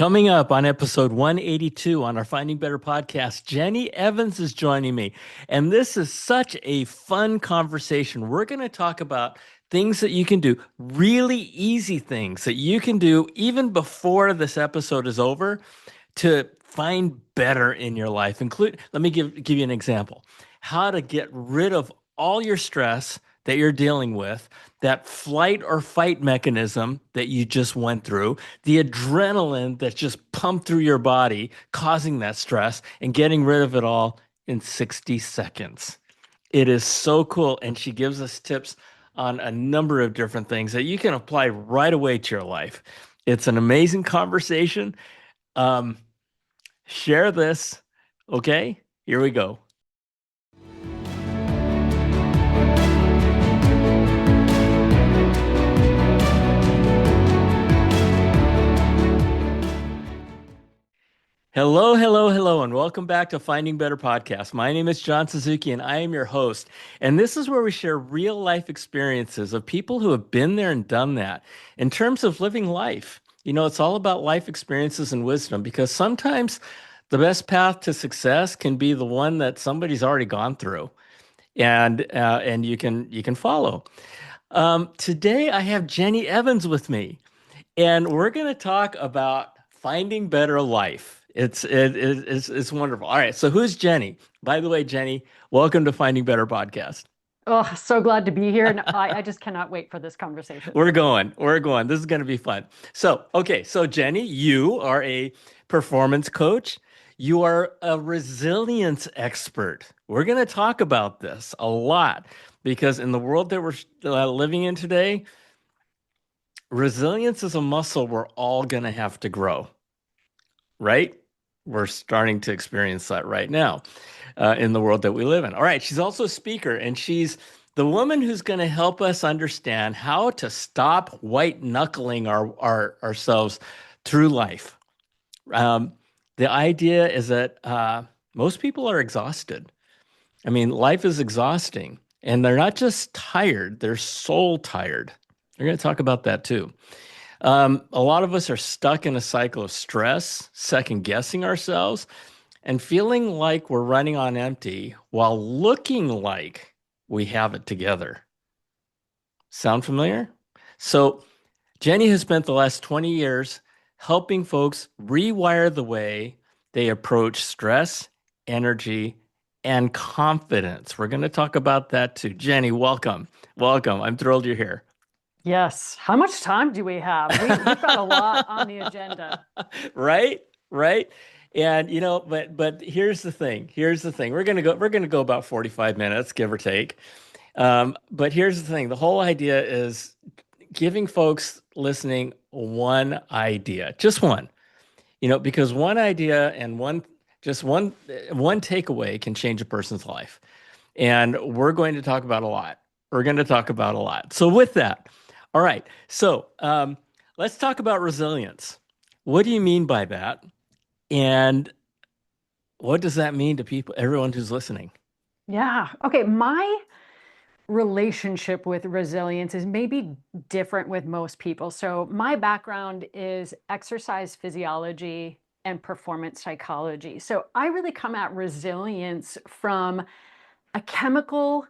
Coming up on episode 182 on our Finding Better podcast, Jenny Evans is joining me. And this is such a fun conversation. We're going to talk about things that you can do, really easy things that you can do even before this episode is over to find better in your life. Let me give you an example. How to get rid of all your stress that you're dealing with, that flight or fight mechanism that you just went through, the adrenaline that's just pumped through your body, causing that stress, and getting rid of it all in 60 seconds. It is so cool. And she gives us tips on a number of different things that you can apply right away to your life. It's an amazing conversation. Um, Share this. Okay, here we go. Hello, hello, hello, and welcome back to Finding Better Podcast. My name is John Suzuki, and I am your host. And this is where we share real life experiences of people who have been there and done that in terms of living life. You know, it's all about life experiences and wisdom because sometimes the best path to success can be the one that somebody's already gone through, and you can follow. Today, I have Jenny Evans with me. And we're going to talk about finding better life. It's wonderful. All right. So who's Jenny? By the way, Jenny, welcome to Finding Better podcast. Oh, so glad to be here. And I just cannot wait for this conversation. We're going. We're going. This is going to be fun. So, okay. So, Jenny, you are a performance coach. You are a resilience expert. We're going to talk about this a lot because in the world that we're living in today, resilience is a muscle we're all going to have to grow, right? We're starting to experience that right now in the world that we live in. All right. She's also a speaker, and she's the woman who's going to help us understand how to stop white-knuckling ourselves through life. The idea is that most people are exhausted. I mean, life is exhausting, and they're not just tired, they're soul tired. We're going to talk about that too. A lot of us are stuck in a cycle of stress, second guessing ourselves, and feeling like we're running on empty while looking like we have it together. Sound familiar? So, Jenny has spent the last 20 years helping folks rewire the way they approach stress, energy, and confidence. We're going to talk about that too. Jenny, welcome. Welcome. I'm thrilled you're here. Yes. How much time do we have? We've got a lot on the agenda. Right? Right? And but here's the thing. Here's the thing. We're gonna go about 45 minutes, give or take. But here's the thing. The whole idea is giving folks listening one idea, just one. Because one idea and one takeaway can change a person's life. And we're going to talk about a lot. We're going to talk about a lot. So with that, all right. So let's talk about resilience. What do you mean by that? And what does that mean to people, everyone who's listening? Yeah. Okay. My relationship with resilience is maybe different with most people. So, my background is exercise physiology and performance psychology. So, I really come at resilience from a chemical,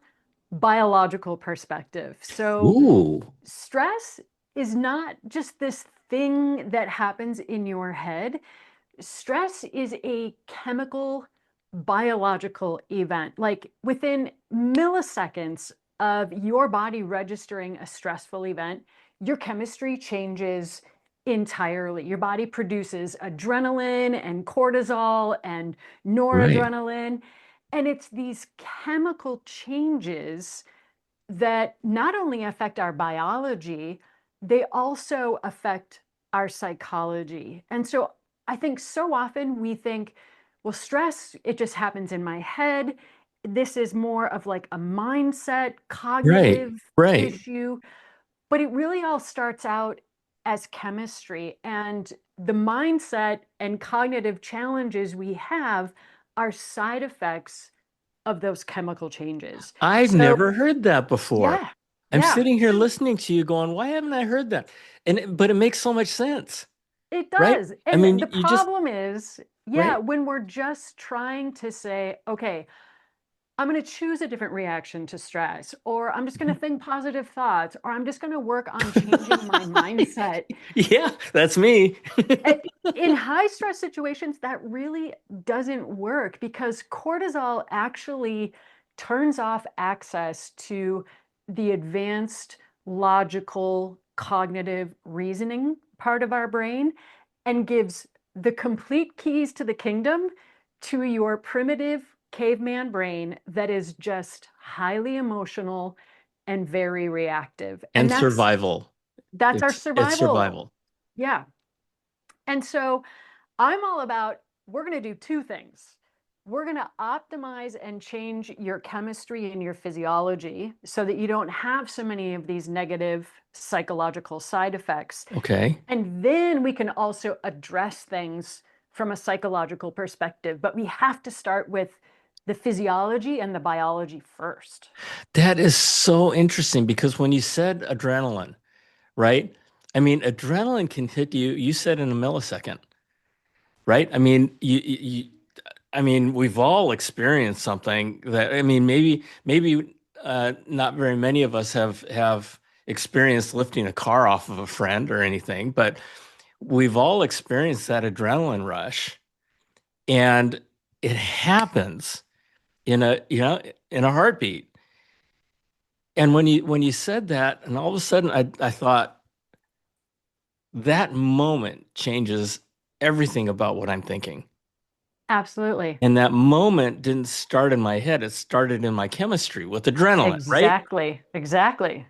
biological perspective. So, Ooh, stress is not just this thing that happens in your head. Stress is a chemical, biological event. Like within milliseconds of your body registering a stressful event, your chemistry changes entirely. Your body produces adrenaline and cortisol and right. noradrenaline. And it's these chemical changes that not only affect our biology, they also affect our psychology. And so I think so often we think, well, stress, it just happens in my head. This is more of like a mindset, Right. cognitive Right. issue. But it really all starts out as chemistry. And the mindset and cognitive challenges we have are side effects of those chemical changes. I've So, never heard that before. yeah, I'm yeah. sitting here listening to you going, why haven't I heard that? But it makes so much sense. It right? does. I And mean, the you just, problem is, yeah, right? when we're just trying to say, okay, I'm going to choose a different reaction to stress, or I'm just going to think positive thoughts, or I'm just going to work on changing my mindset. Yeah, that's me. And in high stress situations, that really doesn't work because cortisol actually turns off access to the advanced logical cognitive reasoning part of our brain and gives the complete keys to the kingdom to your primitive caveman brain that is just highly emotional and very reactive. And And survival. that's our It's survival. survival. Yeah. And so I'm all about we're going to do two things. We're going to optimize and change your chemistry and your physiology so that you don't have so many of these negative psychological side effects. Okay. And then we can also address things from a psychological perspective. But we have to start with the physiology and the biology first. That is so interesting because when you said adrenaline, right? I mean, adrenaline can hit you, you said in a millisecond, right? I mean, I mean, we've all experienced something that, I mean, maybe not very many of us have experienced lifting a car off of a friend or anything, but we've all experienced that adrenaline rush, and it happens in in a heartbeat. And when you said that, and all of a sudden I thought that moment changes everything about what I'm thinking. Absolutely. And that moment didn't start in my head, it started in my chemistry with adrenaline, right? Exactly. Exactly.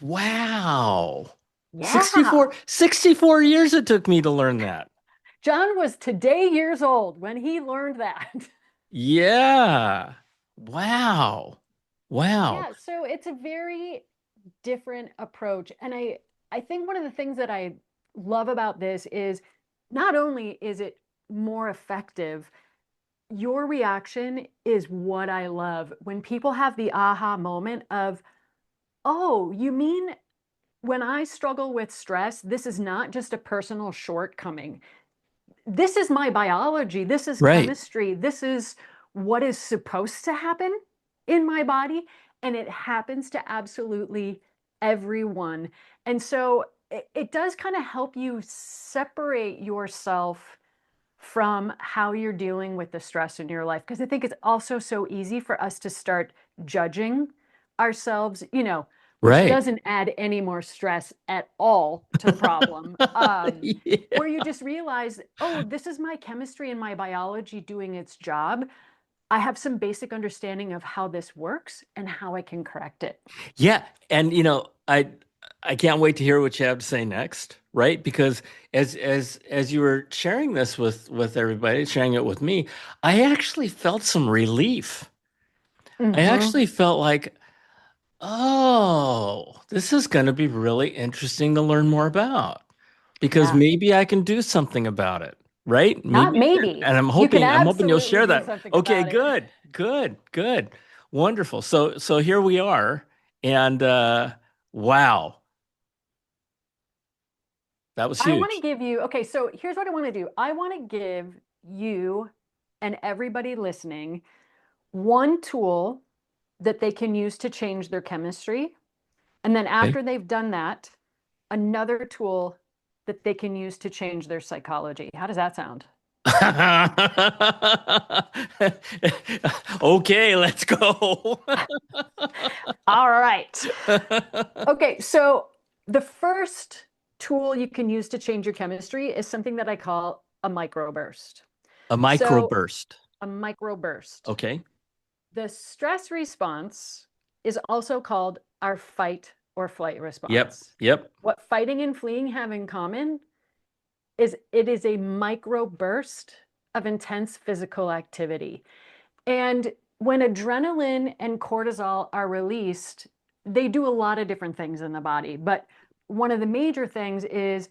Wow. Yeah. 64 years it took me to learn that. John was today years old when he learned that. Yeah. Wow. Wow. Yeah, so it's a very different approach. And I think one of the things that I love about this is not only is it more effective, your reaction is what I love. When people have the aha moment of, oh, you mean when I struggle with stress, this is not just a personal shortcoming. This is my biology, this is Right. chemistry, this is what is supposed to happen in my body. And it happens to absolutely everyone. And so it does kind of help you separate yourself from how you're dealing with the stress in your life. Because I think it's also so easy for us to start judging ourselves, which Right. doesn't add any more stress at all to the problem. Yeah. Where you just realize, oh, this is my chemistry and my biology doing its job. I have some basic understanding of how this works and how I can correct it. Yeah, and I can't wait to hear what you have to say next, right? Because as you were sharing this with everybody, sharing it with me, I actually felt some relief. I Mm-hmm. actually felt like, oh, this is going to be really interesting to learn more about because Yeah. maybe I can do something about it, right? Not Maybe, maybe. and You can I'm hoping you'll absolutely share do that. something Okay, about it. good, wonderful. So here we are, and wow, that was I want to huge. give you, okay, so here's what I want to do. I want to give you and everybody listening one tool that they can use to change their chemistry. And then Okay. after they've done that, another tool that they can use to change their psychology. How does that sound? Okay, let's go. All right. Okay, so the first tool you can use to change your chemistry is something that I call a microburst. A So, microburst. a microburst. Okay. The stress response is also called our fight or flight Yep. response. Yep. What fighting and fleeing have in common is it is a microburst of intense physical activity. And when adrenaline and cortisol are released, they do a lot of different things in the body. But one of the major things is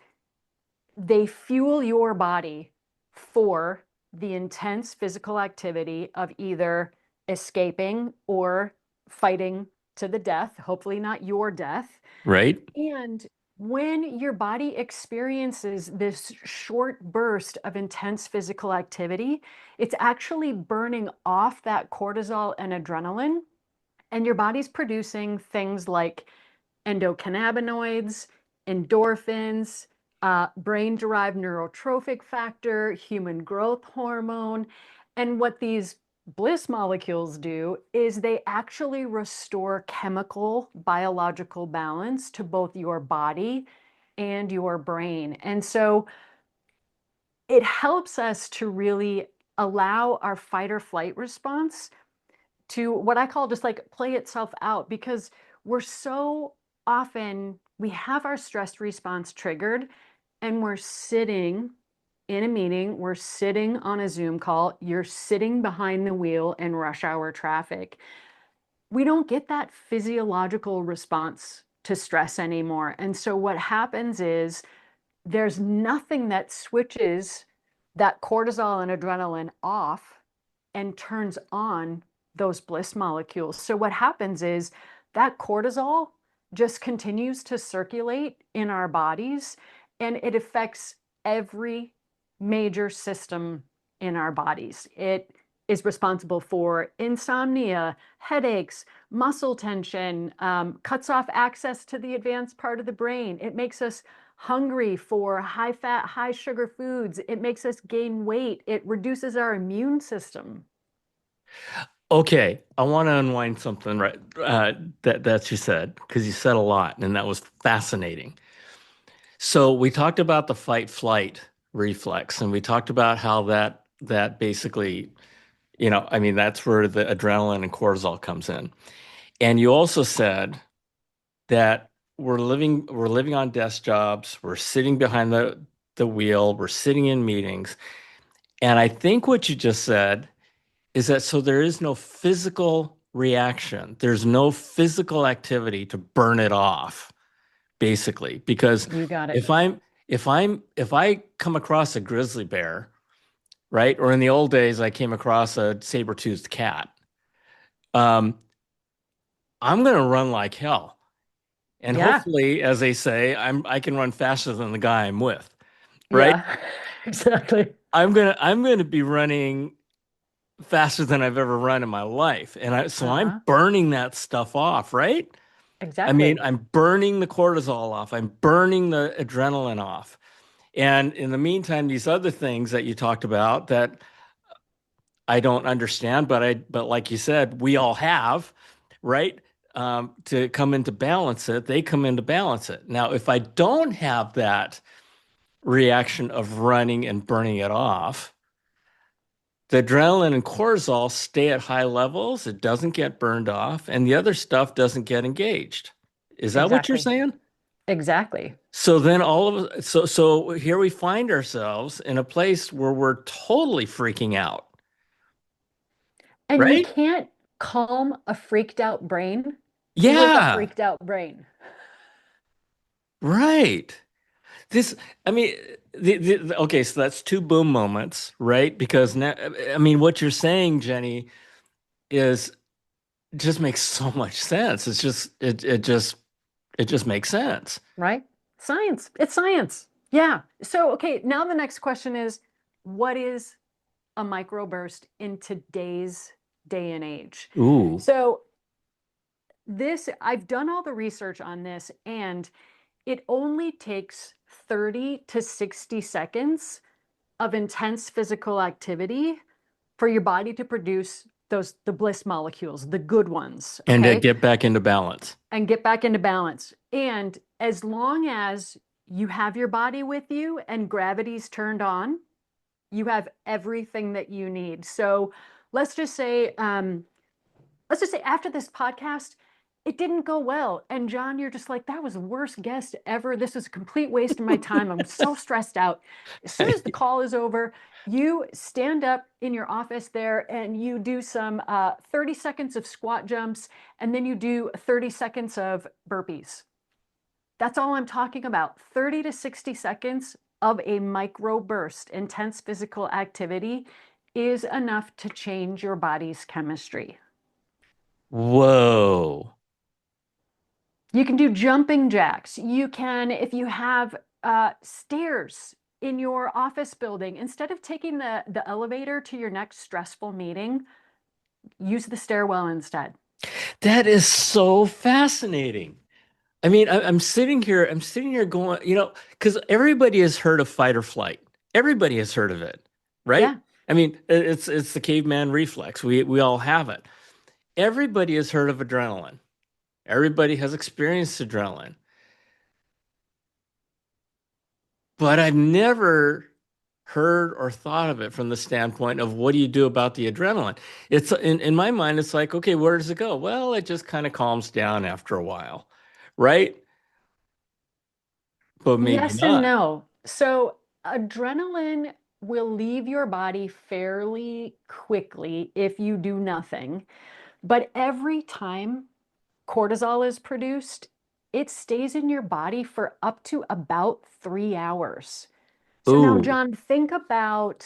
they fuel your body for the intense physical activity of either escaping or fighting to the death, hopefully not your death. Right. And when your body experiences this short burst of intense physical activity, it's actually burning off that cortisol and adrenaline, and your body's producing things like endocannabinoids, endorphins, brain-derived neurotrophic factor, human growth hormone. And what these bliss molecules do is they actually restore chemical biological balance to both your body and your brain. And so it helps us to really allow our fight or flight response to what I call just like play itself out, because we're so often, we have our stress response triggered and we're sitting in a meeting, we're sitting on a Zoom call, you're sitting behind the wheel in rush hour traffic. We don't get that physiological response to stress anymore. And so what happens is there's nothing that switches that cortisol and adrenaline off and turns on those bliss molecules. So what happens is that cortisol just continues to circulate in our bodies, and it affects every major system in our bodies. It is responsible for insomnia, headaches, muscle tension, cuts off access to the advanced part of the brain. It makes us hungry for high fat, high sugar foods. It makes us gain weight. It reduces our immune system. Okay, I want to unwind something right that you said, because you said a lot and that was fascinating. So we talked about the fight flight reflex, and we talked about how that basically, I mean, that's where the adrenaline and cortisol comes in. And you also said that we're living on desk jobs, we're sitting behind the wheel, we're sitting in meetings. And I think what you just said is that so there is no physical reaction. There's no physical activity to burn it off, basically. Because You got it. if I'm if I come across a grizzly bear, right? Or in the old days, I came across a saber-toothed cat. Um, I'm gonna run like hell. And Yeah. hopefully, as they say, I can run faster than the guy I'm with, right? Yeah. Exactly. I'm gonna be running faster than I've ever run in my life. So I'm Uh-huh. burning that stuff off, right? I mean, Exactly. I'm burning the cortisol off. I'm burning the adrenaline off. And in the meantime, these other things that you talked about that I don't understand, but like you said, we all have, right? To come into balance it, they come into balance it. Now, if I don't have that reaction of running and burning it off, the adrenaline and cortisol stay at high levels. It doesn't get burned off, and the other stuff doesn't get engaged. Is that what you're Exactly. saying? Exactly. So then so here we find ourselves in a place where we're totally freaking out, And you right? can't calm a freaked out brain with a Yeah, freaked out brain. right. This, I mean, okay, so that's two boom moments, right? Because now, I mean, what you're saying, Jenny, is just makes so much sense. It just makes sense. Right? Science. It's science. Yeah. So, okay, now the next question is, what is a microburst in today's day and age? Ooh. So, I've done all the research on this, and it only takes 30 to 60 seconds of intense physical activity for your body to produce the bliss molecules, the good ones, And to okay? get back into balance. And get back into balance. And as long as you have your body with you and gravity's turned on, you have everything that you need. So let's just say, um, let's just say after this podcast, it didn't go well. And John, you're just like, that was the worst guest ever. This is a complete waste of my time. I'm so stressed out. As soon as the call is over, you stand up in your office there and you do some 30 seconds of squat jumps, and then you do 30 seconds of burpees. That's all I'm talking about. 30 to 60 seconds of a micro burst, intense physical activity is enough to change your body's chemistry. Whoa. You can do jumping jacks. You can, if you have stairs in your office building, instead of taking the elevator to your next stressful meeting, use the stairwell instead. That is so fascinating. I mean, I'm sitting here going, because everybody has heard of fight or flight. Everybody has heard of it, right? Yeah. I mean, it's the caveman reflex. We all have it. Everybody has heard of adrenaline. Everybody has experienced adrenaline, but I've never heard or thought of it from the standpoint of what do you do about the adrenaline? It's in my mind, it's like, okay, where does it go? Well, it just kind of calms down after a while, right? But maybe Yes and not. no. So, adrenaline will leave your body fairly quickly if you do nothing. But every time cortisol is produced, it stays in your body for up to about 3 hours. So now, Ooh, John, think about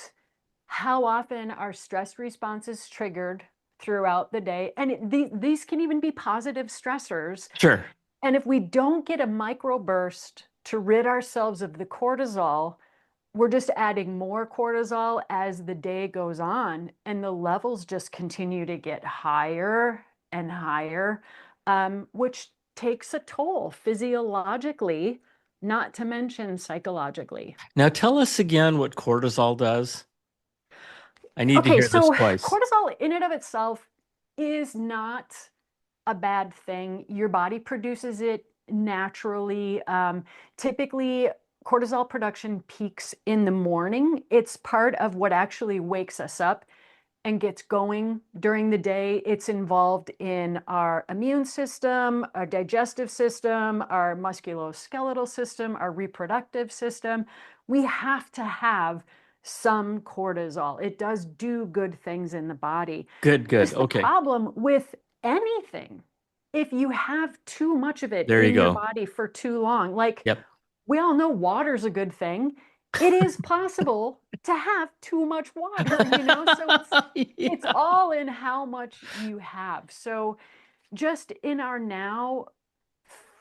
how often our stress response is triggered throughout the day. And these can even be positive stressors. sure. And if we don't get a microburst to rid ourselves of the cortisol, we're just adding more cortisol as the day goes on, and the levels just continue to get higher and higher, which takes a toll physiologically, not to mention psychologically. Now tell us again what cortisol does. I need to Okay, hear this so twice. cortisol in and of itself is not a bad thing. Your body produces it naturally. Typically, cortisol production peaks in the morning. It's part of what actually wakes us up and gets going during the day. It's involved in our immune system, our digestive system, our musculoskeletal system, our reproductive system. We have to have some cortisol. It does do good things in the body. Good, good. Here's the Okay. problem with anything. If you have too much of it There you in your go. body for too long, like Yep. we all know water's a good thing. It is possible to have too much water, so it's Yeah. all in how much you have. So just in our now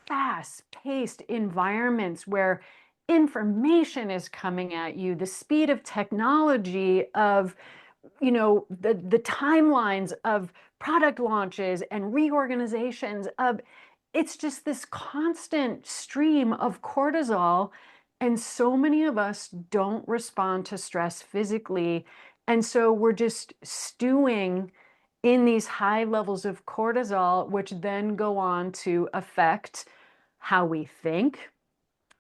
fast-paced environments where information is coming at you, the speed of technology of the timelines of product launches and reorganizations of it's just this constant stream of cortisol, and so many of us don't respond to stress physically, and so we're just stewing in these high levels of cortisol, which then go on to affect how we think,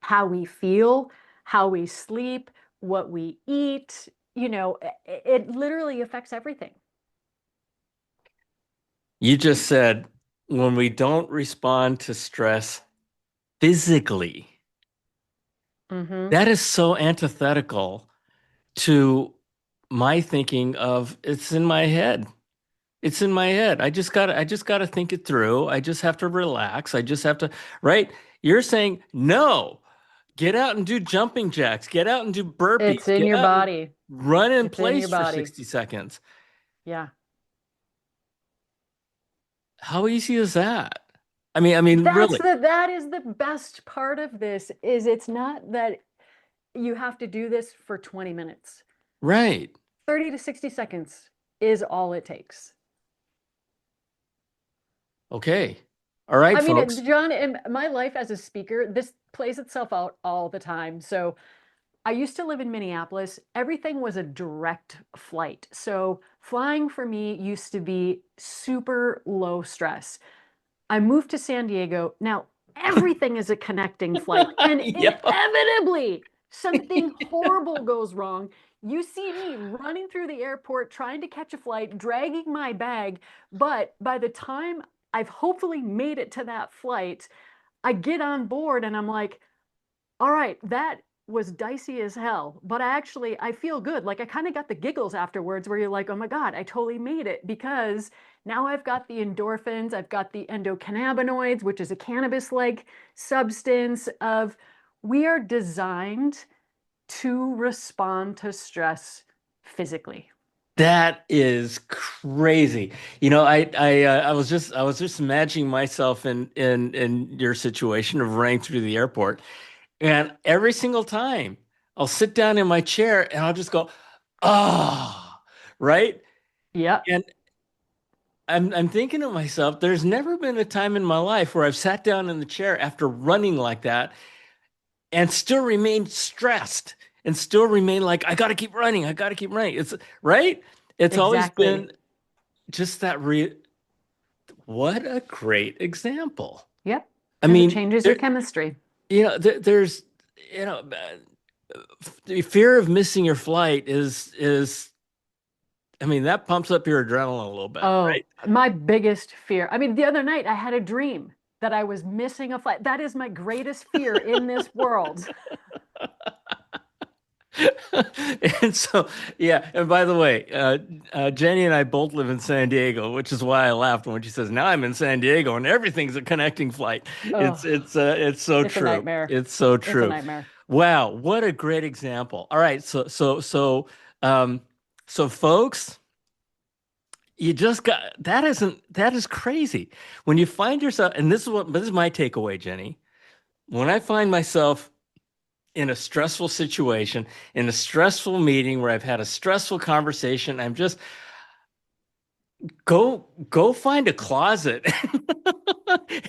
how we feel, how we sleep, what we eat. It literally affects everything. You just said when we don't respond to stress physically, Hmm. that is so antithetical to my thinking of it's in my head. It's in my head. I just gotta think it through. I just have to relax. I just have to, right? You're saying no. Get out and do jumping jacks. Get out and do It's burpees. in Get your out and body. run in It's in place your for body. 60 seconds. Yeah. How easy is that? I mean, really. That is the best part of this is it's not that you have to do this for 20 minutes. Right. 30 to 60 seconds is all it takes. Okay. All right, I folks. mean, John, in my life as a speaker, this plays itself out all the time. So I used to live in Minneapolis. Everything was a direct flight. So flying for me used to be super low stress. I moved to San Diego. Now, everything is a connecting flight, and Yep. inevitably, something horrible goes wrong. You see me running through the airport trying to catch a flight, dragging my bag. But by the time I've hopefully made it to that flight, I get on board and I'm like, all right, that was dicey as hell, but I feel good. Like I kind of got the giggles afterwards where you're like, oh my God, I totally made it because now I've got the endorphins, I've got the endocannabinoids, which is a cannabis-like substance of we are designed to respond to stress physically. That is crazy. I was just imagining myself in your situation of running through the airport, and every single time I'll sit down in my chair and I'll just go, ah, right? Yep, And I'm thinking to myself, there's never been a time in my life where I've sat down in the chair after running like that and still remained stressed and still remain like, I got to keep running. I got to keep running. It's right. It's always exactly. been just what a great example. Yep, I because it mean, changes your chemistry. there's, you know, the fear of missing your flight is, I mean, that pumps up your adrenaline a little bit, Oh, right? my biggest fear. I mean, the other night I had a dream that I was missing a flight. That is my greatest fear in this world. And so, yeah. And by the way, Jenny and I both live in San Diego, which is why I laughed when she says, "Now I'm in San Diego and everything's a connecting flight." Oh, It's so it's a true. nightmare. It's so It's a true. nightmare. Wow, what a great example. All right, um, so folks, you just got that is crazy when you find yourself, and this is my takeaway, Jenny. When I find myself in a stressful situation, in a stressful meeting where I've had a stressful conversation, I'm just go find a closet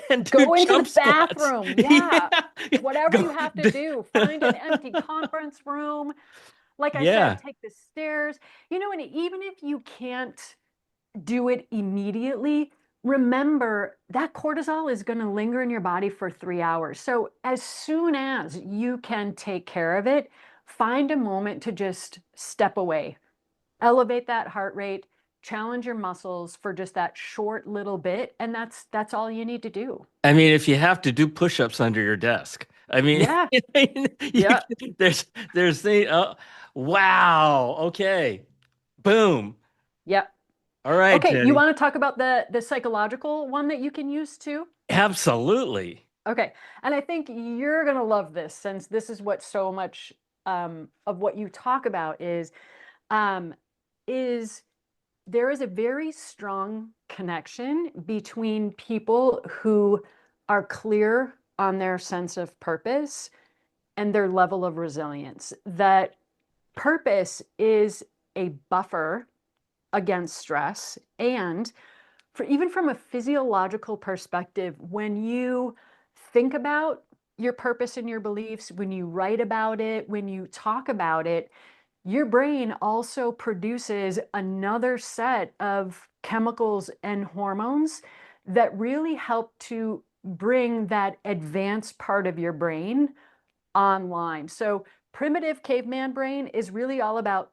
and do Go into the jump squats. bathroom. Yeah. Yeah. Whatever Go. you have to do, find an empty conference room. Like I said, Yeah. take the stairs. And even if you can't do it immediately, remember that cortisol is going to linger in your body for 3 hours. So as soon as you can take care of it, find a moment to just step away, elevate that heart rate, challenge your muscles for just that short little bit, and that's all you need to do. I mean, if you have to do push-ups under your desk, I mean, Yeah, you, yeah, there's the wow. Okay. Boom. yeah. All right, Okay, you Jenny. want to talk about the psychological one that you can use too? Absolutely. Okay, and I think you're gonna love this since this is what so much of what you talk about um, is there is a very strong connection between people who are clear on their sense of purpose and their level of resilience. That purpose is a buffer against stress, and for even from a physiological perspective, when you think about your purpose and your beliefs, when you write about it, when you talk about it, your brain also produces another set of chemicals and hormones that really help to bring that advanced part of your brain online. So, primitive caveman brain is really all about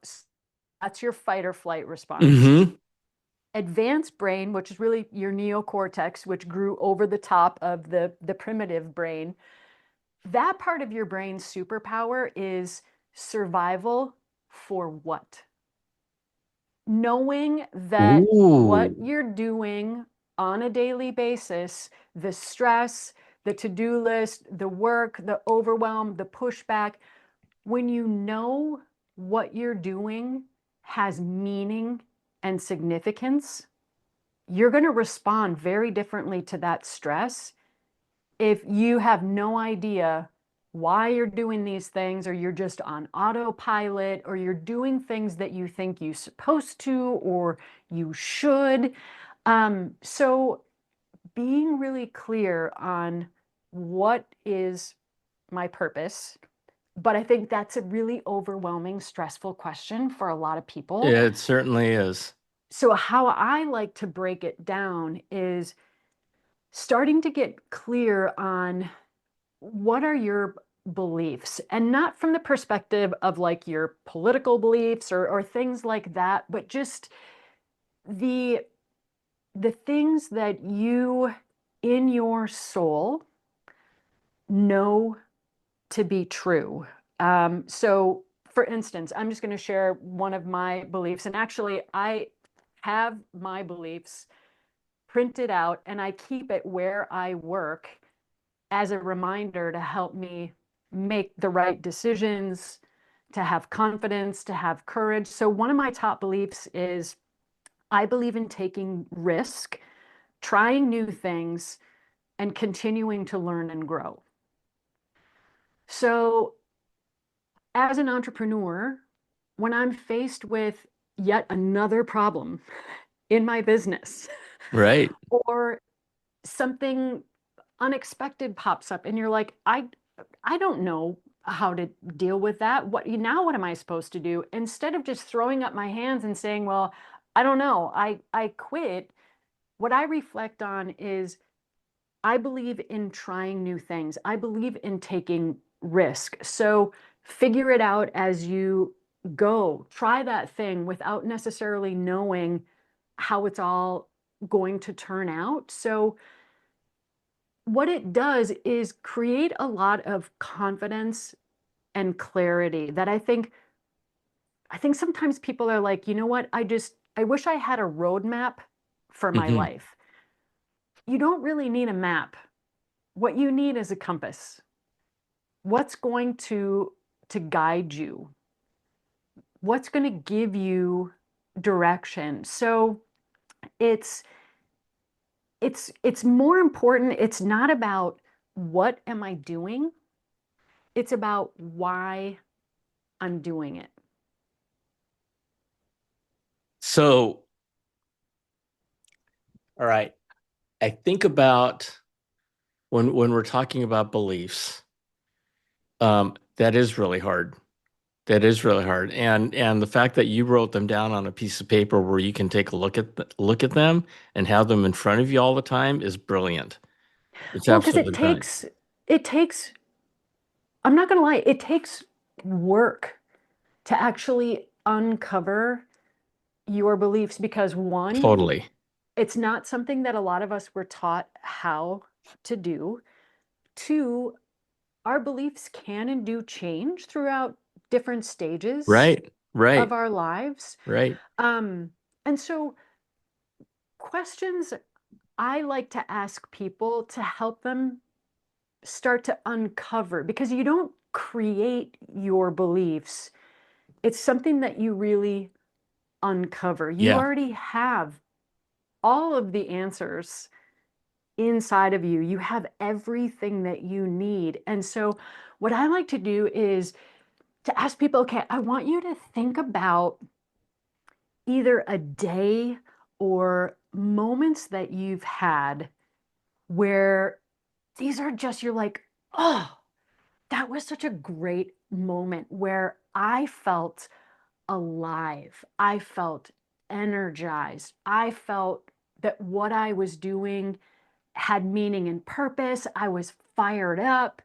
that's your fight or flight response. Hmm. Advanced brain, which is really your neocortex, which grew over the top of the primitive brain, that part of your brain's superpower is survival for what? Knowing that what Ooh. you're doing on a daily basis, the stress, the to-do list, the work, the overwhelm, the pushback, when you know what you're doing has meaning and significance, you're going to respond very differently to that stress if you have no idea why you're doing these things, or you're just on autopilot, or you're doing things that you think you're supposed to or you should. So being really clear on what is my purpose, but I think that's a really overwhelming, stressful question for a lot of people. It certainly is. So, how I like to break it down is starting to get clear on what are your beliefs, and not from the perspective of like your political beliefs or things like that, but just the the things that you in your soul know to be true. So for instance, I'm just going to share one of my beliefs, and actually I have my beliefs printed out and I keep it where I work as a reminder to help me make the right decisions, to have confidence, to have courage. So one of my top beliefs is I believe in taking risk, trying new things, and continuing to learn and grow. So as an entrepreneur, when I'm faced with yet another problem in my business Right. or something unexpected pops up and you're like, I don't know how to deal with that. What am I supposed to do? Instead of just throwing up my hands and saying, well, I don't know, I quit. What I reflect on is I believe in trying new things. I believe in taking risk. So figure it out as you go. Try that thing without necessarily knowing how it's all going to turn out. So what it does is create a lot of confidence and clarity that I think sometimes people are like, you know what? I wish I had a roadmap for my Hmm. life. You don't really need a map. What you need is a compass. What's going to guide you? What's going to give you direction? So it's it's more important. It's not about what am I doing? It's about why I'm doing it. So, all right. I think about when we're talking about beliefs, that is really hard. That is really hard. And the fact that you wrote them down on a piece of paper where you can take a look at them and have them in front of you all the time is brilliant. It's Well, because absolutely brilliant. it takes, I'm not gonna lie, it takes work to actually uncover your beliefs because one, Totally. it's not something that a lot of us were taught how to do. Two, our beliefs can and do change throughout different stages Right. of Right. our lives. Right. Um, and so questions I like to ask people to help them start to uncover because you don't create your beliefs. It's something that you really uncover. You Yeah. already have all of the answers inside of you. You have everything that you need. And so, what I like to do is to ask people, okay, I want you to think about either a day or moments that you've had where these are just, you're like, oh, that was such a great moment where I felt alive. I felt energized. I felt that what I was doing had meaning and purpose. I was fired up.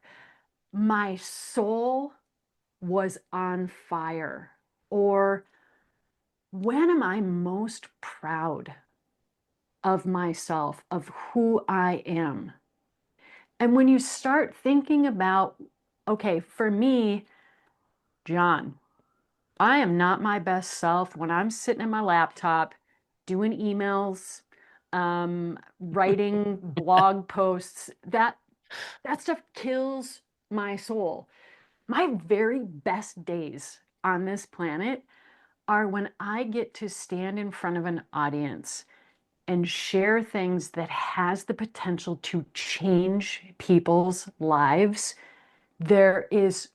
My soul was on fire. Or when am I most proud of myself, of who I am? And when you start thinking about, okay, for me, John, I am not my best self when I'm sitting at my laptop doing emails, writing blog posts. That stuff kills my soul. My very best days on this planet are when I get to stand in front of an audience and share things that has the potential to change people's lives. There is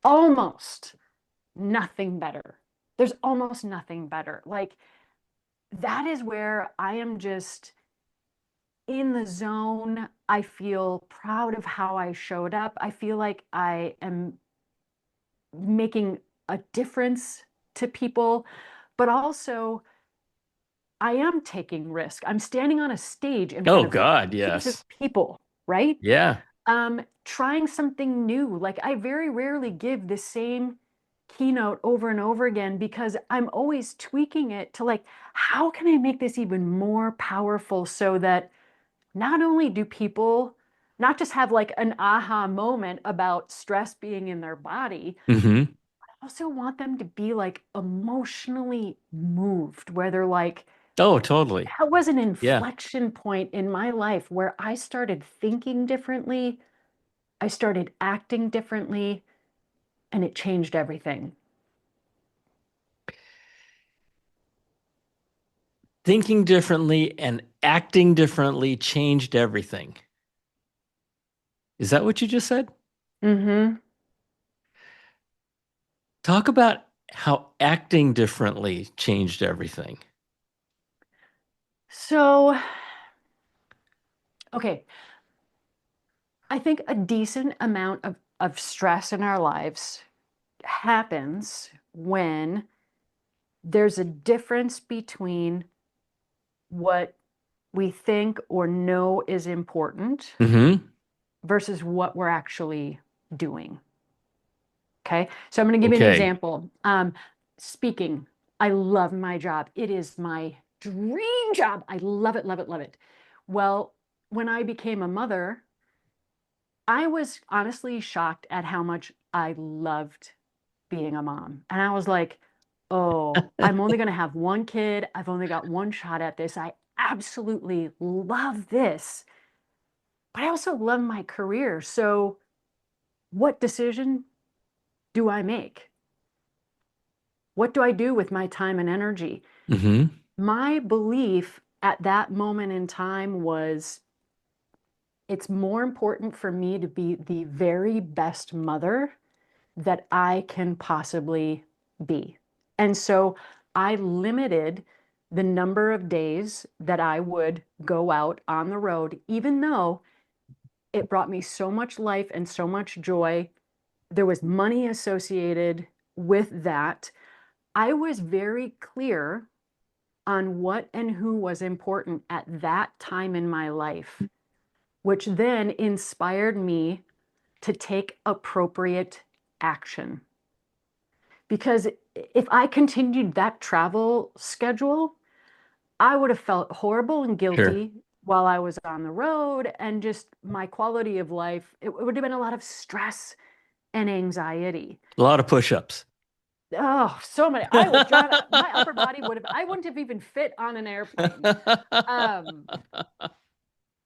almost nothing better. There's almost nothing better. Like that is where I am just in the zone. I feel proud of how I showed up. I feel like I am making a difference to people, but also I am taking risk. I'm standing on a stage in front Oh of God, millions of yes. people, right? Yeah. Trying something new. Like I very rarely give the same keynote over and over again because I'm always tweaking it to like, how can I make this even more powerful so that not only do people not just have like an aha moment about stress being in their body, Hmm. I also want them to be like emotionally moved, where they're like, Oh, totally. that was an Yeah. inflection point in my life where I started thinking differently, I started acting differently, and it changed everything. thinking differently and acting differently changed everything. Is that what you just said? Mm-hmm. Talk about how acting differently changed everything. So, okay, I think a decent amount of stress in our lives happens when there's a difference between what we think or know is important Mm-hmm. versus what we're actually doing. Okay. So I'm going to give you an Okay. example. Speaking, I love my job. It is my dream job. I love it, love it, love it. Well, when I became a mother, I was honestly shocked at how much I loved being a mom. And I was like, oh, I'm only going to have one kid. I've only got one shot at this. I absolutely love this. But I also love my career. So, what decision do I make? What do I do with my time and energy? Mm-hmm. My belief at that moment in time was it's more important for me to be the very best mother that I can possibly be. And so I limited the number of days that I would go out on the road, even though it brought me so much life and so much joy. There was money associated with that. I was very clear on what and who was important at that time in my life, which then inspired me to take appropriate action. Because if I continued that travel schedule, I would have felt horrible and Sure. guilty while I was on the road, and just my quality of life, it would have been a lot of stress and anxiety. A lot of push-ups. Oh, so many. I would, John, my upper body would have, I wouldn't have even fit on an airplane. Um,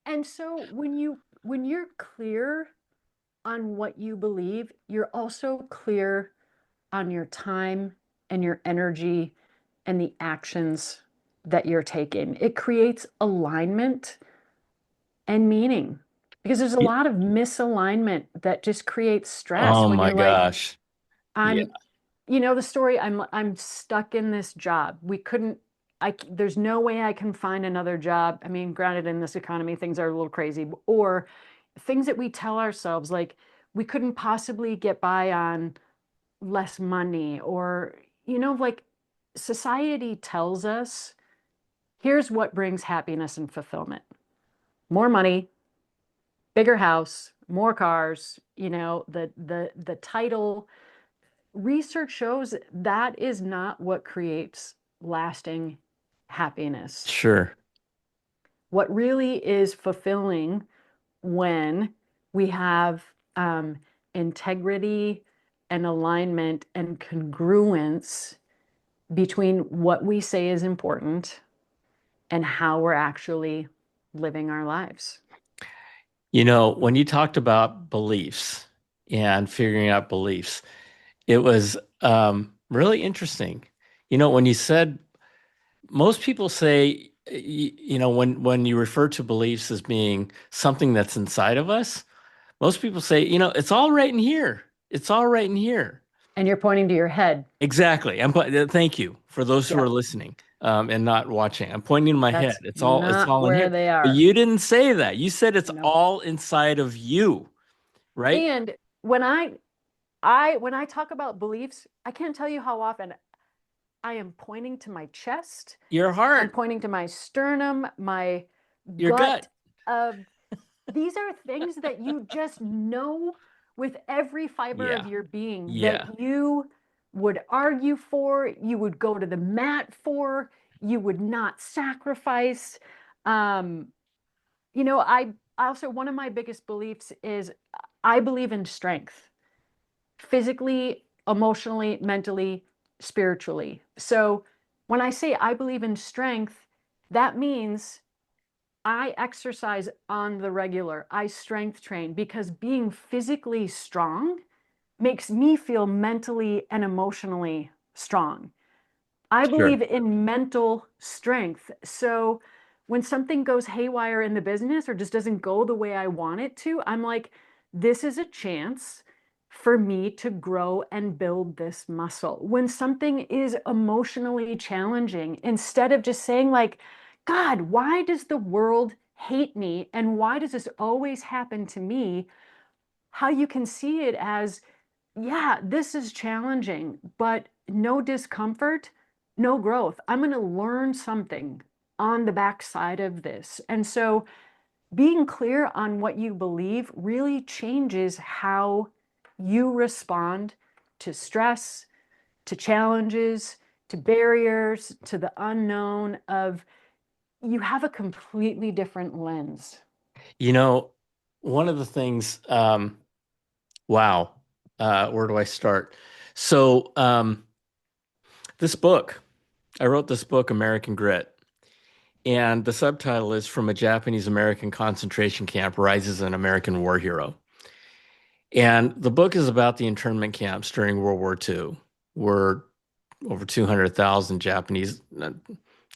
and so when you're clear on what you believe, you're also clear on your time and your energy and the actions that you're taking. It creates alignment and meaning because there's a Y- lot of misalignment that just creates stress Oh when my you're like, gosh. Yeah. I'm, you know, the story, I'm stuck in this job. We couldn't, there's no way I can find another job. I mean, granted, in this economy, things are a little crazy, or things that we tell ourselves, like we couldn't possibly get by on less money, or, you know, like society tells us, here's what brings happiness and fulfillment: more money, bigger house, more cars, you know, the title. Research shows that is not what creates lasting happiness. Sure. What really is fulfilling when we have integrity and alignment and congruence between what we say is important and how we're actually living our lives. You know, when you talked about beliefs and figuring out beliefs, it was really interesting. You know, when you said most people say, you know, when you refer to beliefs as being something that's inside of us, most people say, you know, it's all right in here. It's all right in here. And you're pointing to your head. Exactly. Thank you for those who are Yep. listening and not watching. I'm pointing to my head. That's It's not all in where here. they But are. you didn't say that. You said it's Nope. all inside of you, right? And when I talk about beliefs, I can't tell you how often I am pointing to my chest. Your I'm heart, pointing to my sternum, my your gut. gut. Of these are things that you just know with every fiber of Yeah. your being that Yeah. you would argue for, you would go to the mat for, you would not sacrifice. Um, you know, I also, one of my biggest beliefs is I believe in strength, physically, emotionally, mentally, spiritually. So when I say I believe in strength, that means I exercise on the regular. I strength train because being physically strong makes me feel mentally and emotionally strong. I Sure. believe in mental strength. So when something goes haywire in the business or just doesn't go the way I want it to, I'm like, this is a chance for me to grow and build this muscle. When something is emotionally challenging, instead of just saying, like, God, why does the world hate me? And why does this always happen to me? How you can see it as, yeah, this is challenging, but no discomfort, no growth. I'm going to learn something on the backside of this. And so being clear on what you believe really changes how you respond to stress, to challenges, to barriers, to the unknown of you have a completely different lens. You know, one of the things, wow, where do I start? So, this book, I wrote this book, American Grit, and the subtitle is From a Japanese American Concentration Camp Rises an American War Hero. And the book is about the internment camps during World War II, where over 200,000 Japanese,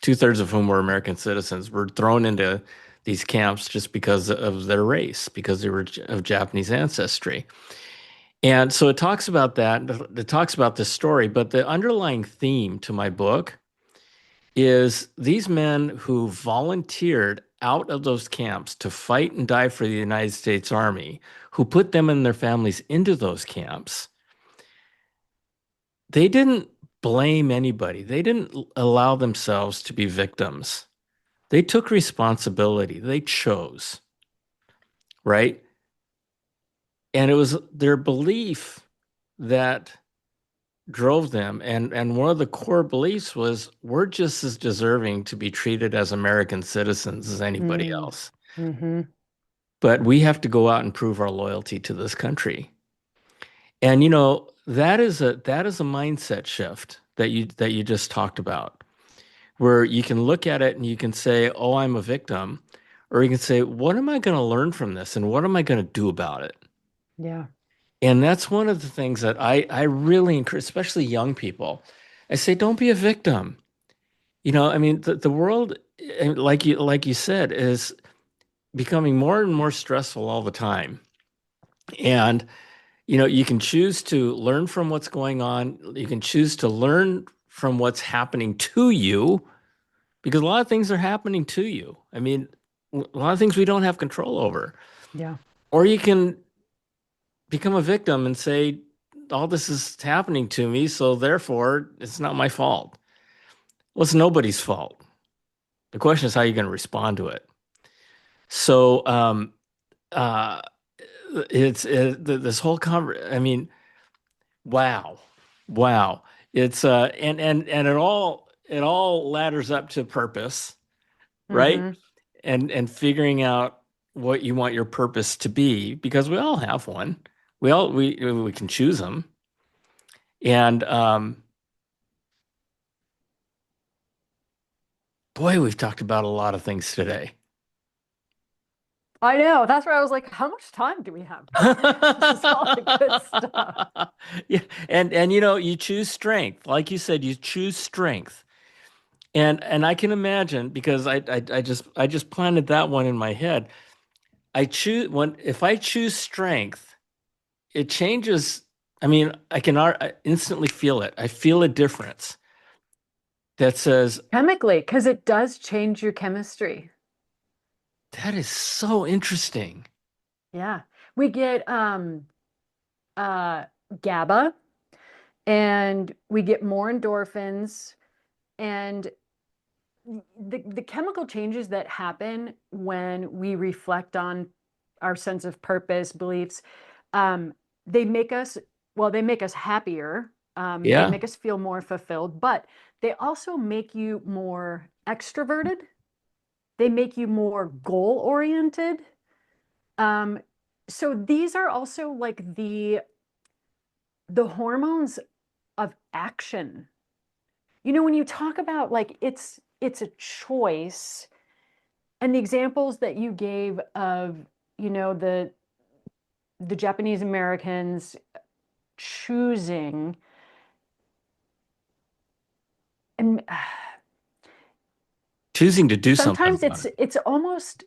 two-thirds of whom were American citizens, were thrown into these camps just because of their race, because they were of Japanese ancestry. And so it talks about that. It talks about this story, but the underlying theme to my book is these men who volunteered out of those camps to fight and die for the United States Army, who put them and their families into those camps, they didn't blame anybody. They didn't allow themselves to be victims. They took responsibility. They chose, right? And it was their belief that drove them. And one of the core beliefs was we're just as deserving to be treated as American citizens as anybody Mm. else. Mm-hmm. But we have to go out and prove our loyalty to this country. And that is a mindset shift that you just talked about, where you can look at it and you can say, "Oh, I'm a victim," or you can say, "What am I going to learn from this, and what am I going to do about it?" Yeah. And that's one of the things that I really encourage, especially young people. I say, don't be a victim. I mean, the world, like you said, is becoming more and more stressful all the time. And you can choose to learn from what's going on. You can choose to learn from what's happening to you because a lot of things are happening to you. I mean, a lot of things we don't have control over. Yeah. Or you can become a victim and say, all this is happening to me, so therefore it's not my fault. Well, it's nobody's fault. The question is how you're going to respond to it. So, uh, this whole I mean, wow, wow. It's and it all ladders up to purpose, right? Mm-hmm. And figuring out what you want your purpose to be because we all have one. We can choose them. And boy, we've talked about a lot of things today. I know. That's where I was like, how much time do we have? This is all the good stuff. Yeah, and you choose strength. Like you said, you choose strength. And I can imagine because I just planted that one in my head. I choose when if I choose strength, it changes. I mean, I instantly feel it. I feel a difference that says Chemically, because it does change your chemistry. that is so interesting. Yeah. We get GABA and we get more endorphins and the chemical changes that happen when we reflect on our sense of purpose, beliefs, um, they make us, well, they make us happier. They Yeah. make us feel more fulfilled, but they also make you more extroverted. They make you more goal oriented. Um, so these are also like the hormones of action. When you talk about like it's a choice, and the examples that you gave of, the Japanese Americans choosing, and Choosing to do something sometimes about it. it's almost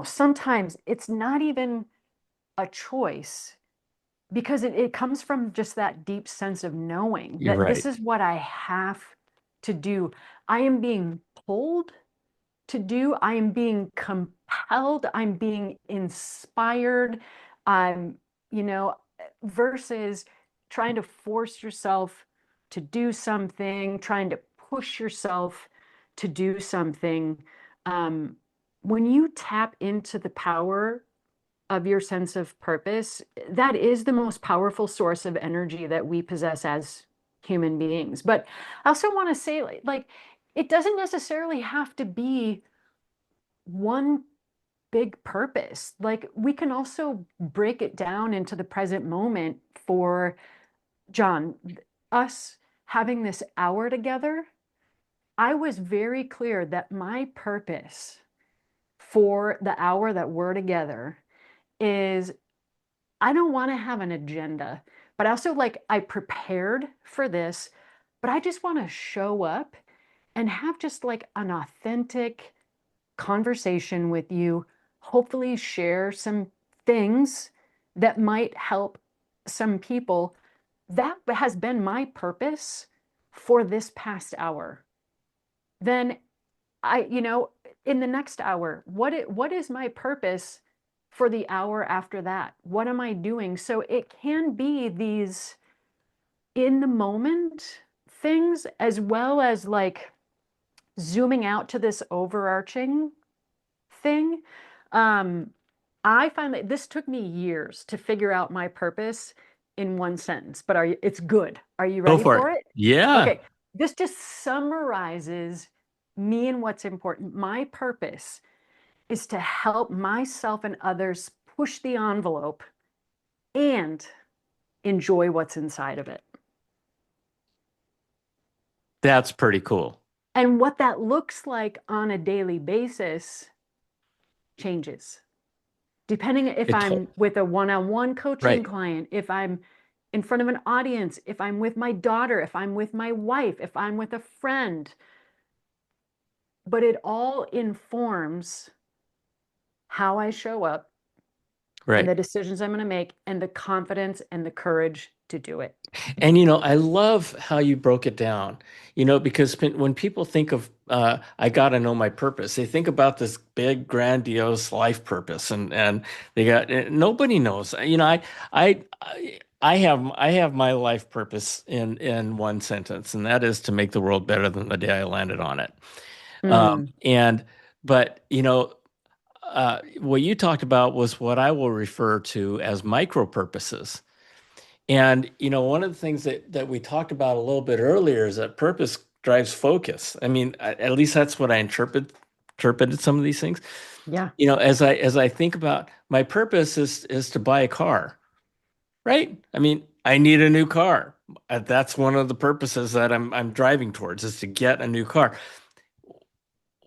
sometimes it's not even a choice because it comes from just that deep sense of knowing You're that this right. is what I have to do. I am being pulled to do, I am being compelled, I'm being inspired. I'm, you know, versus trying to force yourself to do something, trying to push yourself to do something. Um, when you tap into the power of your sense of purpose, that is the most powerful source of energy that we possess as human beings. But I also want to say, like, it doesn't necessarily have to be one big purpose. Like, we can also break it down into the present moment for John, us having this hour together. I was very clear that my purpose for the hour that we're together is I don't want to have an agenda, but also like I prepared for this, but I just want to show up and have just like an authentic conversation with you, hopefully share some things that might help some people. That has been my purpose for this past hour. Then in the next hour, what is my purpose for the hour after that? What am I doing? So it can be these in the moment things as well as like zooming out to this overarching thing. Um, I find that this took me years to figure out my purpose in one sentence, but it's good. Are you Go ready for it. for it? Yeah. Okay, this just summarizes me and what's important. My purpose is to help myself and others push the envelope and enjoy what's inside of it. That's pretty cool. And what that looks like on a daily basis changes. Depending if It to- I'm with a one-on-one coaching right. client, if I'm in front of an audience, if I'm with my daughter, if I'm with my wife, if I'm with a friend, but it all informs how I show up and Right. the decisions I'm going to make and the confidence and the courage to do it. And I love how you broke it down. Because when people think of I gotta know my purpose, they think about this big, grandiose life purpose, and they got nobody knows. I have my life purpose in one sentence, and that is to make the world better than the day I landed on it. Mm, And but what you talked about was what I will refer to as micro purposes. And one of the things that we talked about a little bit earlier is that purpose drives focus. I mean, at least that's what I interpreted some of these things. yeah. As I think about my purpose is to buy a car, right? I mean, I need a new car. That's one of the purposes that I'm driving towards is to get a new car.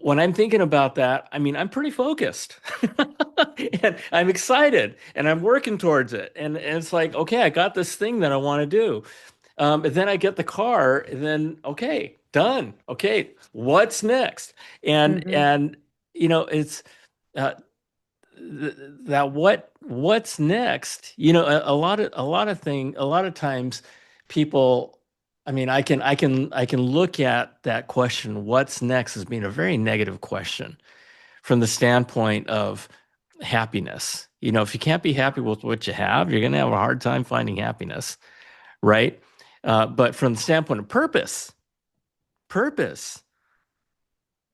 When I'm thinking about that, I mean, I'm pretty focused and I'm excited and I'm working towards it. And it's like, okay, I got this thing that I want to do. And then I get the car, and then okay, done. Okay, what's next? And Hmm. and it's uh, that what's next? A lot of times, people. I mean, I can look at that question, what's next, as being a very negative question from the standpoint of happiness. If you can't be happy with what you have, you're going to have a hard time finding happiness, right? But from the standpoint of purpose,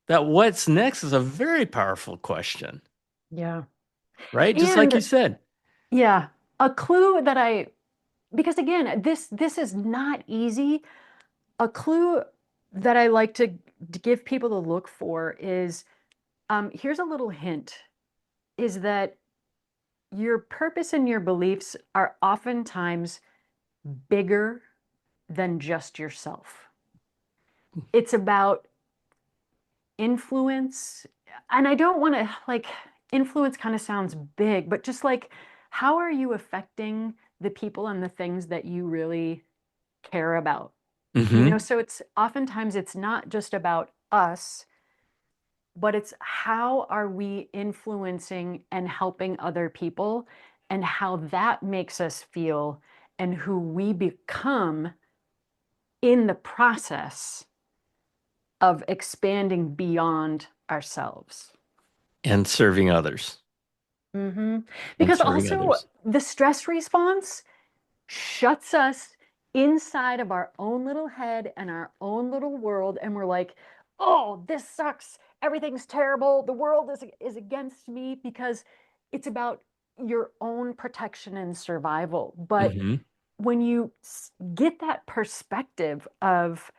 that what's next is a very powerful question, Yeah. right? Just like you And said. yeah, a clue that because again, this is not easy. A clue that I like to give people to look for is here's a little hint is that your purpose and your beliefs are oftentimes bigger than just yourself. It's about influence. And I don't want to like influence kind of sounds big, but just like how are you affecting the people and the things that you really care about? Hmm. So it's oftentimes it's not just about us, but it's how are we influencing and helping other people and how that makes us feel and who we become in the process of expanding beyond ourselves. And serving others. Hmm. And Because serving also others. the stress response shuts us inside of our own little head and our own little world. And we're like, oh, this sucks. Everything's terrible. The world is against me because it's about your own protection and survival. But Hmm. when you get that perspective of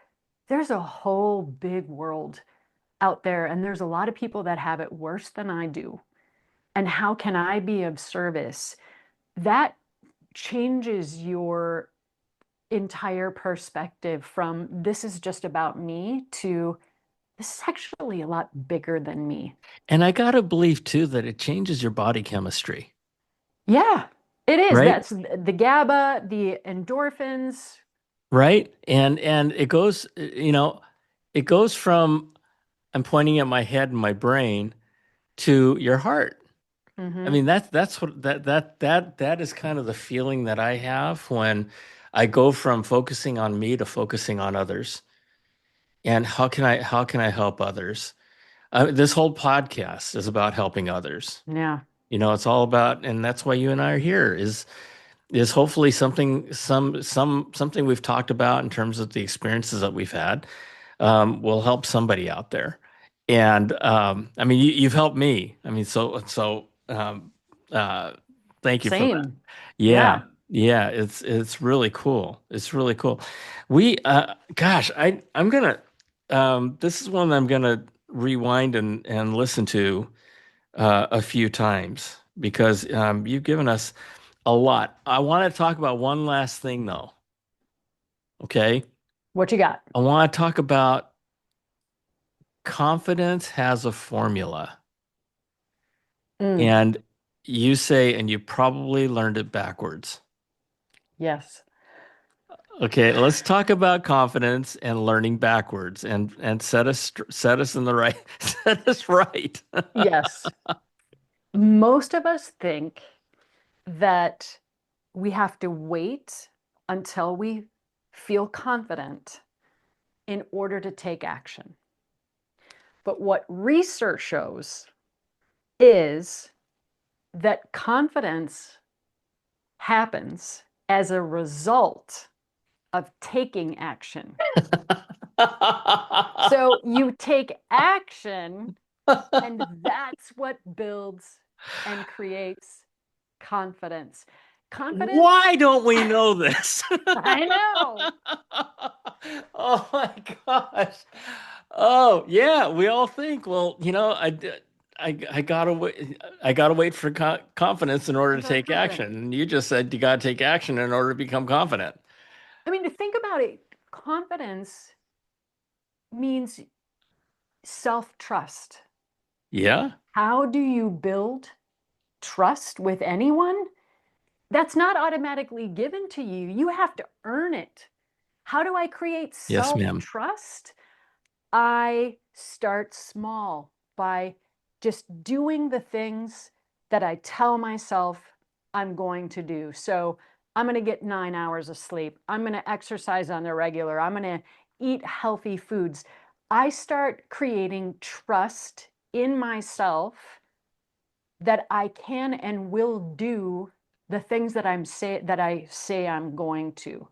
there's a whole big world out there, and there's a lot of people that have it worse than I do. And how can I be of service? That changes your entire perspective from this is just about me to this is actually a lot bigger than me. And I gotta believe too that it changes your body chemistry, Yeah, it is. right? That's the GABA, the endorphins. Right? And it goes, it goes from I'm pointing at my head and my brain to your heart. I Hmm. mean, that's what that is kind of the feeling that I have when I go from focusing on me to focusing on others. And how can I help others? This whole podcast is about helping others. Yeah, It's all about, and that's why you and I are here, is hopefully something we've talked about in terms of the experiences that we've had will help somebody out there. And I mean, you've helped me. I mean, uh, thank you for that. same. Yeah, Yeah. yeah, it's really cool. It's really cool. Gosh, I'm gonna this is one I'm gonna rewind and listen to a few times because you've given us a lot. I want to talk about one last thing though. Okay. What you got? I want to talk about confidence has a formula. Mm, And you say, and you probably learned it backwards. yes. Okay, let's talk about confidence and learning backwards and set us in the right set us right. Yes. Most of us think that we have to wait until we feel confident in order to take action. But what research shows is that confidence happens as a result of taking action. So you take action, and that's what builds and creates confidence. Confidence, Why don't we know this? I know. Oh my gosh. Oh yeah, we all think, well, I gotta wait for confidence in order to Become take confident. action. And you just said you gotta take action in order to become confident. I mean, to think about it, confidence means self trust. Yeah. How do you build trust with anyone? That's not automatically given to you. You have to earn it. How do I create Yes, self ma'am. trust? I start small by just doing the things that I tell myself I'm going to do. So I'm going to get 9 hours of sleep. I'm going to exercise on the regular. I'm going to eat healthy foods. I start creating trust in myself that I can and will do the things that I say I'm going to.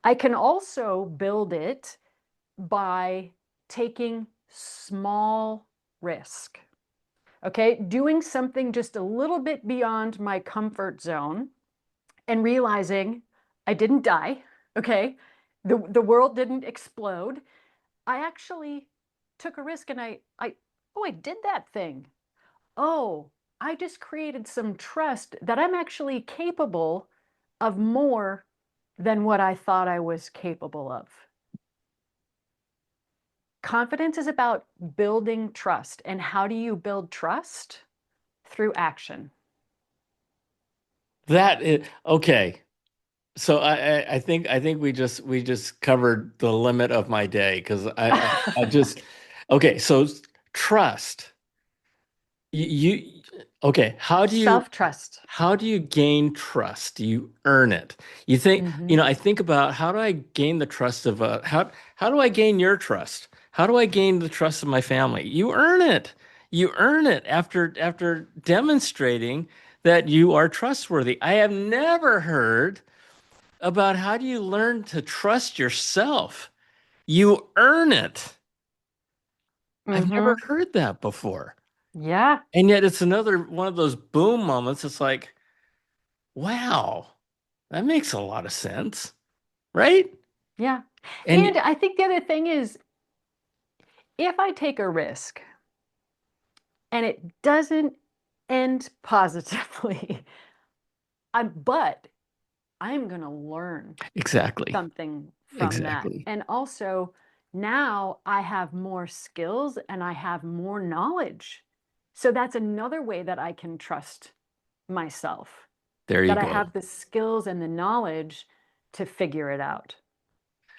I can also build it by taking small risk. Okay, doing something just a little bit beyond my comfort zone and realizing I didn't die. Okay, the world didn't explode. I actually took a risk and I did that thing. Oh, I just created some trust that I'm actually capable of more than what I thought I was capable of. Confidence is about building trust. And how do you build trust? Through action. That is okay. So I think we just covered the limit of my day because I just okay. So trust you okay. Self-trust. How do you gain trust? Do you earn it? You think, Hmm. I think about how do I gain the trust of how do I gain your trust? How do I gain the trust of my family? You earn it. You earn it after demonstrating that you are trustworthy. I have never heard about how do you learn to trust yourself. You earn it. I've never Hmm. heard that before. Yeah, And yet it's another one of those boom moments. It's like, wow, that makes a lot of sense, right? yeah. And And I think the other thing is if I take a risk and it doesn't end positively, but I'm going to learn exactly, something from that. exactly. And also, now I have more skills and I have more knowledge. So that's another way that I can trust myself, There you that I go. have the skills and the knowledge to figure it out,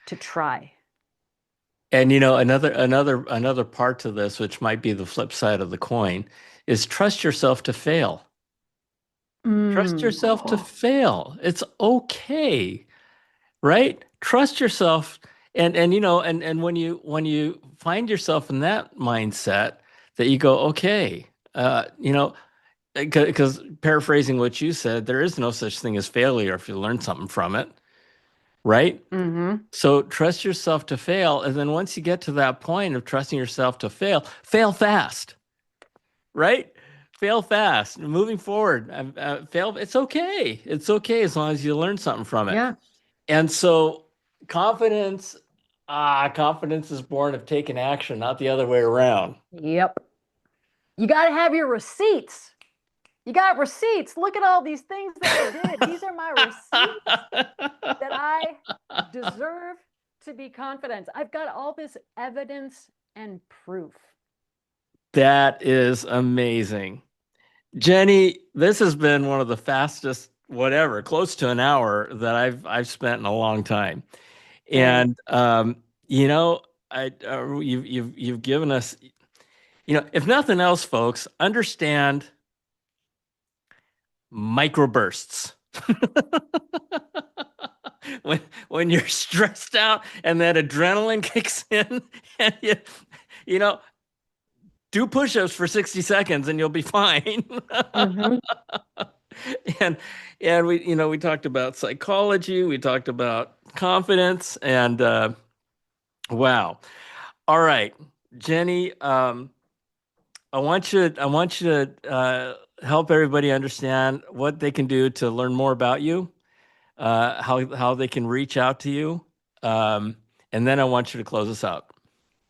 to try. And another part to this, which might be the flip side of the coin, is trust yourself to fail. Trust yourself to Oh. fail. It's okay, right? Trust yourself. And when you find yourself in that mindset that you go, okay, because paraphrasing what you said, there is no such thing as failure if you learn something from it, right? Mm-hmm. So trust yourself to fail. And then once you get to that point of trusting yourself to fail, fail fast, right? Fail fast. Moving forward, fail. It's okay. It's okay as long as you learn something from it. Yeah. And so confidence, confidence is born of taking action, not the other way around. Yep. You got to have your receipts. You got receipts. Look at all these things that I did. These are my receipts that I deserve to be confident. I've got all this evidence and proof. That is amazing. Jenny, this has been one of the fastest, whatever, close to an hour that I've spent in a long time. Same. And you've given us, if nothing else, folks, understand microbursts. when when you're stressed out and that adrenaline kicks in, and you know do push-ups for 60 seconds and you'll be fine. Mm-hmm. and and we talked about psychology, we talked about confidence, and wow. All right, Jenny, I want you to help everybody understand what they can do to learn more about you, how they can reach out to you, um, and then I want you to close us out.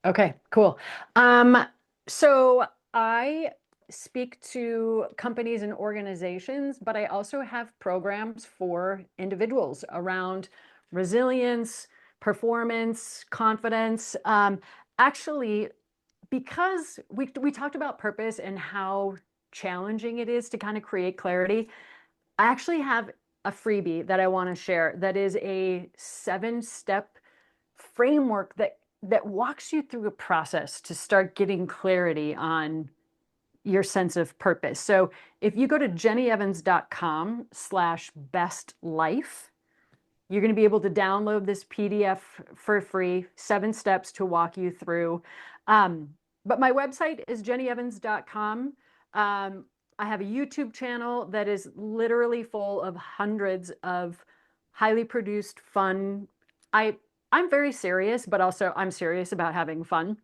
Okay, cool. Um, so I speak to companies and organizations, but I also have programs for individuals around resilience, performance, confidence. Actually, because we talked about purpose and how challenging it is to kind of create clarity, I actually have a freebie that I want to share that is a 7-step framework that walks you through a process to start getting clarity on your sense of purpose. So if you go to jennyevans.com/bestlife, you're going to be able to download this PDF for free, 7 steps to walk you through. Um, but my website is jennyevans.com. I have a YouTube channel that is literally full of hundreds of highly produced, fun. I I'm very serious, but also I'm serious about having fun.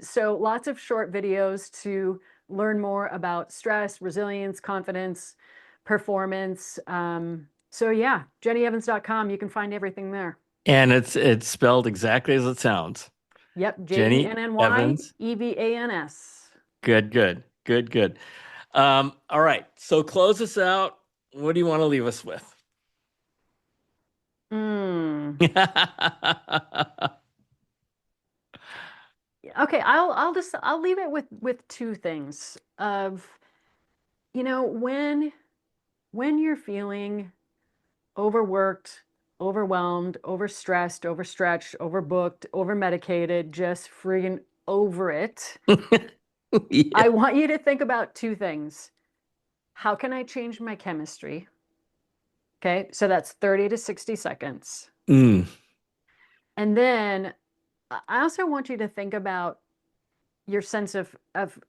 So lots of short videos to learn more about stress, resilience, confidence, performance. So yeah, jennyevans.com, you can find everything there. And it's spelled exactly as it sounds. Yep, Jenny Evans. JENNYEVANS. Good, good, good, good. All right. So close us out. What do you want to leave us with? Mm. Okay, I'll leave it with two things of, when you're feeling overworked, overwhelmed, overstressed, overstretched, overbooked, overmedicated, just friggin' over it. Yeah. I want you to think about two things. How can I change my chemistry? Okay, so that's 30 to 60 seconds. Mm, And then I also want you to think about your sense of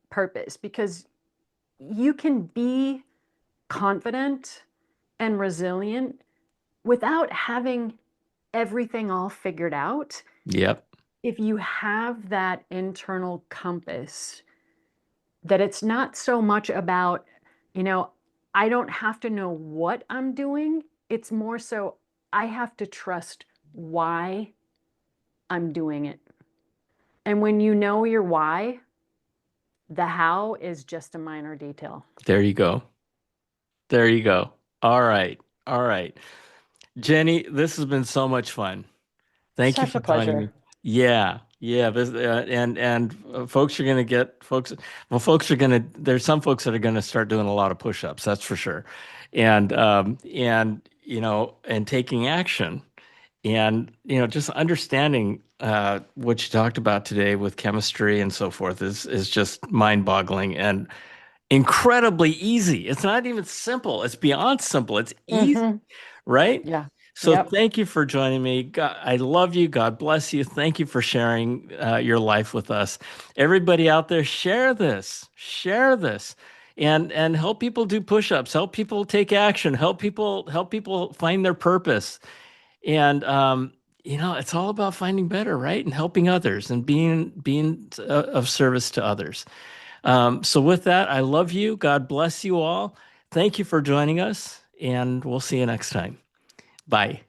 purpose, because you can be confident and resilient without having everything all figured out. yep. If you have that internal compass, that it's not so much about, you know, I don't have to know what I'm doing. It's more so I have to trust why I'm doing it. And when you know your why, the how is just a minor detail. There you go. There you go. All right. All right. Jenny, this has been so much fun. Thank you Such for a joining pleasure. me. Yeah, yeah. Folks are gonna get folks. Well, folks are gonna. There's some folks that are gonna start doing a lot of push-ups. That's for sure. And and taking action, and just understanding what you talked about today with chemistry and so forth is just mind-boggling and incredibly easy. It's not even simple. It's beyond simple. It's easy, Mm-hmm. right? Yeah. So Yep. thank you for joining me. God, I love you. God bless you. Thank you for sharing your life with us. Everybody out there, share this, and help people do push-ups. Help people take action. Help people find their purpose. And it's all about finding better, right? And helping others and being of service to others. So with that, I love you. God bless you all. Thank you for joining us, and we'll see you next time. Bye.